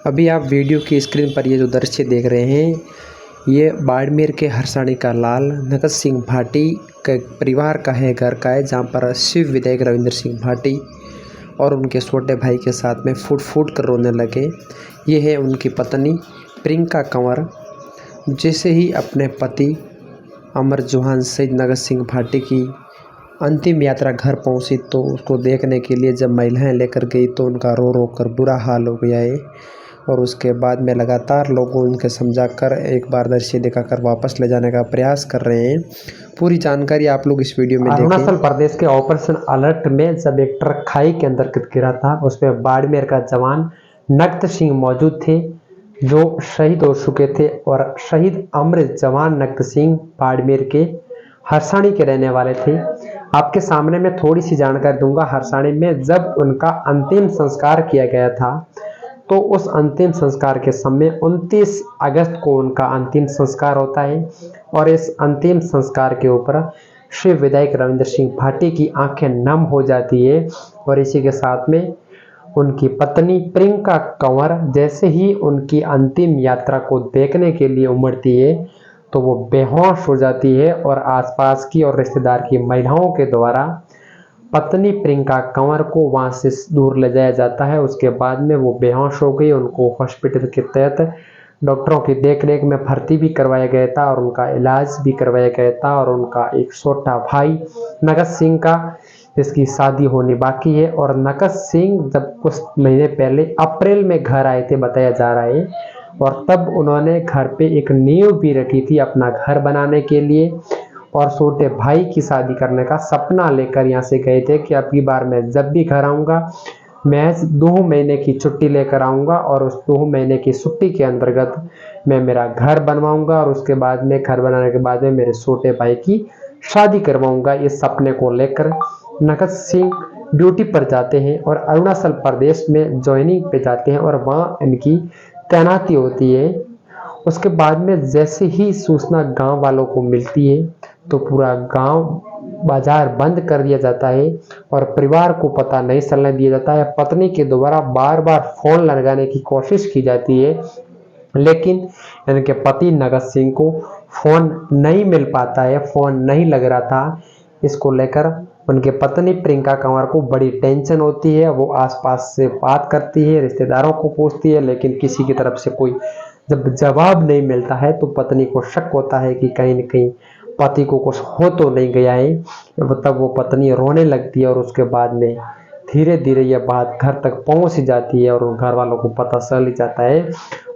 अभी आप वीडियो की स्क्रीन पर ये जो दृश्य देख रहे हैं, ये बाड़मेर के हरसाणी का लाल नगद सिंह भाटी के परिवार का है, घर का है, जहाँ पर शिव विधायक रविंद्र सिंह भाटी और उनके छोटे भाई के साथ में फूट फूट कर रोने लगे। ये है उनकी पत्नी प्रियंका कंवर। जैसे ही अपने पति अमर चौहान शहीद नगद सिंह भाटी की अंतिम यात्रा घर पहुंची, तो उसको देखने के लिए जब महिलाएं लेकर गई तो उनका रो रो कर बुरा हाल हो गया है। और उसके बाद में लगातार लोगों उनके समझाकर एक बार दृश्य दिखाकर वापस ले जाने का प्रयास कर रहे हैं। पूरी जानकारी आप लोग इस वीडियो में देखें। अरुणाचल प्रदेश के ऑपरेशन अलर्ट में जब एक ट्रक खाई के अंदर गिरा था, उसमें बाड़मेर का जवान नगद सिंह मौजूद थे जो शहीद हो चुके थे। और शहीद अमर जवान नगद सिंह बाड़मेर के हरसाणी के रहने वाले थे। आपके सामने मैं थोड़ी सी जानकारी दूंगा। हरसाणी में जब उनका अंतिम संस्कार किया गया था, तो उस अंतिम संस्कार के समय 29 अगस्त को उनका अंतिम संस्कार होता है। और इस अंतिम संस्कार के ऊपर शिव विधायक रविंद्र सिंह भाटी की आंखें नम हो जाती है। और इसी के साथ में उनकी पत्नी प्रियंका कंवर जैसे ही उनकी अंतिम यात्रा को देखने के लिए उमड़ती है, तो वो बेहोश हो जाती है। और आसपास की और रिश्तेदार की महिलाओं के द्वारा पत्नी प्रियंका कंवर को वहां से दूर ले जाया जाता है। उसके बाद में वो बेहोश हो गई। उनको हॉस्पिटल के तहत डॉक्टरों की देखरेख में भर्ती भी करवाया गया था और उनका इलाज भी करवाया गया था। और उनका एक छोटा भाई नगद सिंह का, जिसकी शादी होनी बाकी है। और नगद सिंह जब कुछ महीने पहले अप्रैल में घर आए थे, बताया जा रहा है, और तब उन्होंने घर पे एक नींव भी रखी थी अपना घर बनाने के लिए। और छोटे भाई की शादी करने का सपना लेकर यहाँ से गए थे कि अब की बार मैं जब भी घर आऊँगा, मैं 2 महीने की छुट्टी लेकर आऊँगा और उस 2 महीने की छुट्टी के अंतर्गत मैं मेरा घर बनवाऊँगा। और उसके बाद में घर बनाने के बाद में मेरे छोटे भाई की शादी करवाऊँगा। इस सपने को लेकर नगद सिंह ड्यूटी पर जाते हैं और अरुणाचल प्रदेश में ज्वाइनिंग पे जाते हैं और वहाँ इनकी तैनाती होती है। उसके बाद में जैसे ही सूचना गांव वालों को मिलती है, तो पूरा गांव बाजार बंद कर दिया जाता है और परिवार को पता नहीं चलने दिया जाता है। पत्नी के द्वारा बार बार फोन लगाने की कोशिश की जाती है, लेकिन इनके पति नगद सिंह को फोन नहीं मिल पाता है, फोन नहीं लग रहा था। इसको लेकर उनके पत्नी प्रियंका कंवर को बड़ी टेंशन होती है। वो आसपास से बात करती है, रिश्तेदारों को पूछती है, लेकिन किसी की तरफ से कोई जब जवाब नहीं मिलता है, तो पत्नी को शक होता है कि कहीं न कहीं पति को कुछ हो तो नहीं गया है। तब वो पत्नी रोने लगती है और उसके बाद में धीरे धीरे यह बात घर तक पहुंच ही जाती है और घर वालों को पता चल ही जाता है।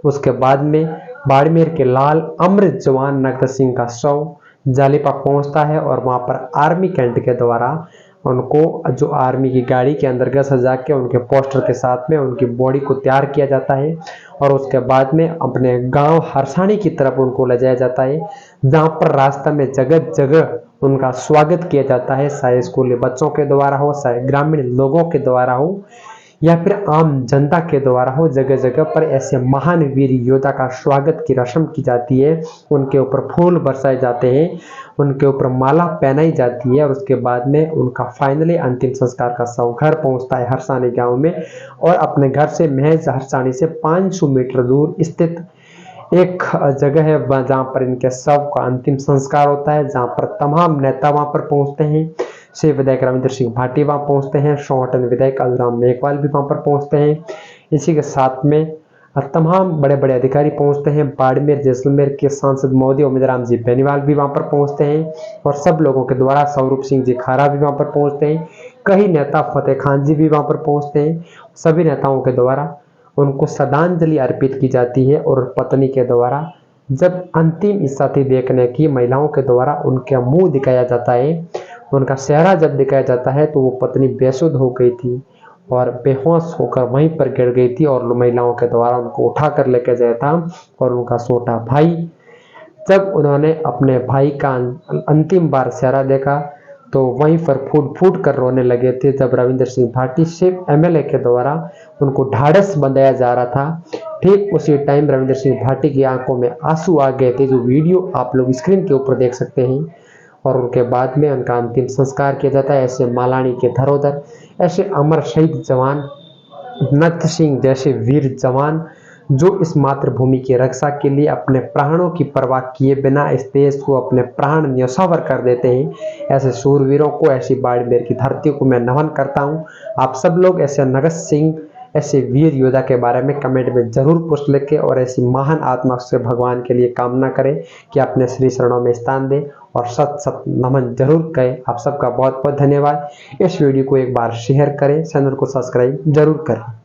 उसके बाद में बाड़मेर के लाल अमृत जवान नगद सिंह का शव जालीपा पहुंचता है और वहां पर आर्मी कैंट के द्वारा उनको जो आर्मी की गाड़ी के अंदर सजा के उनके पोस्टर के साथ में उनकी बॉडी को तैयार किया जाता है। और उसके बाद में अपने गांव हरसाणी की तरफ उनको ले जाया जाता है, जहां पर रास्ता में जगह जगह उनका स्वागत किया जाता है, चाहे स्कूली बच्चों के द्वारा हो, चाहे ग्रामीण लोगों के द्वारा हो, या फिर आम जनता के द्वारा हो। जगह जगह पर ऐसे महान वीर योद्धा का स्वागत की रस्म की जाती है। उनके ऊपर फूल बरसाए जाते हैं, उनके ऊपर माला पहनाई जाती है। और उसके बाद में उनका फाइनली अंतिम संस्कार का शव घर पहुंचता है हरसाणी गांव में। और अपने घर से महज हरसाणी से 500 मीटर दूर स्थित एक जगह है जहां पर इनके शव का अंतिम संस्कार होता है, जहां पर तमाम नेता वहां पर पहुंचते हैं। शिव विधायक रविंद्र सिंह भाटी वहां पहुंचते हैं, सोहटन विधायक अलराम मेघवाल भी वहां पर पहुंचते हैं। इसी के साथ में तमाम बड़े बड़े अधिकारी पहुंचते हैं। बाड़मेर जैसलमेर के सांसद मोदी उम्मीदराम जी बेनीवाल भी वहां पर पहुंचते हैं और सब लोगों के द्वारा स्वरूप सिंह जी खारा भी वहां पर पहुंचते हैं। कई नेता फतेह खान जी भी वहां पर पहुंचते हैं। सभी नेताओं के द्वारा उनको श्रद्धांजलि अर्पित की जाती है। और पत्नी के द्वारा जब अंतिम इच्छा थी देखने की, महिलाओं के द्वारा उनका मुंह दिखाया जाता है, उनका चेहरा जब दिखाया जाता है, तो वो पत्नी बेसुध हो गई थी और बेहोश होकर वहीं पर गिर गई थी। और महिलाओं के द्वारा उनको उठाकर लेकर जाया था। और उनका छोटा भाई, जब उन्होंने अपने भाई का अंतिम बार चेहरा देखा, तो वहीं पर फूट फूट कर रोने लगे थे। जब रविंद्र सिंह भाटी सिर्फ एमएलए के द्वारा उनको ढाढ़स बंधाया जा रहा था, ठीक उसी टाइम रविंद्र सिंह भाटी की आंखों में आंसू आ गए थे, जो वीडियो आप लोग स्क्रीन के ऊपर देख सकते हैं। और उनके बाद में उनका अंतिम संस्कार किया जाता है। ऐसे मालानी के धरोधर, ऐसे अमर शहीद जवान नगद सिंह जैसे वीर जवान जो इस मातृभूमि की रक्षा के लिए अपने प्राणों की परवाह किए बिना इस देश को अपने प्राण न्यौछावर कर देते हैं। ऐसे शूरवीरों को, ऐसी बाड़मेर की धरती को मैं नमन करता हूं। आप सब लोग ऐसे भगत सिंह, ऐसे वीर योद्धा के बारे में कमेंट में जरूर पोस्ट लिखें और ऐसी महान आत्मा से भगवान के लिए कामना करें कि अपने श्री चरणों में स्थान दें और सत सत नमन जरूर करें। आप सबका बहुत बहुत धन्यवाद। इस वीडियो को एक बार शेयर करें, चैनल को सब्सक्राइब जरूर करें।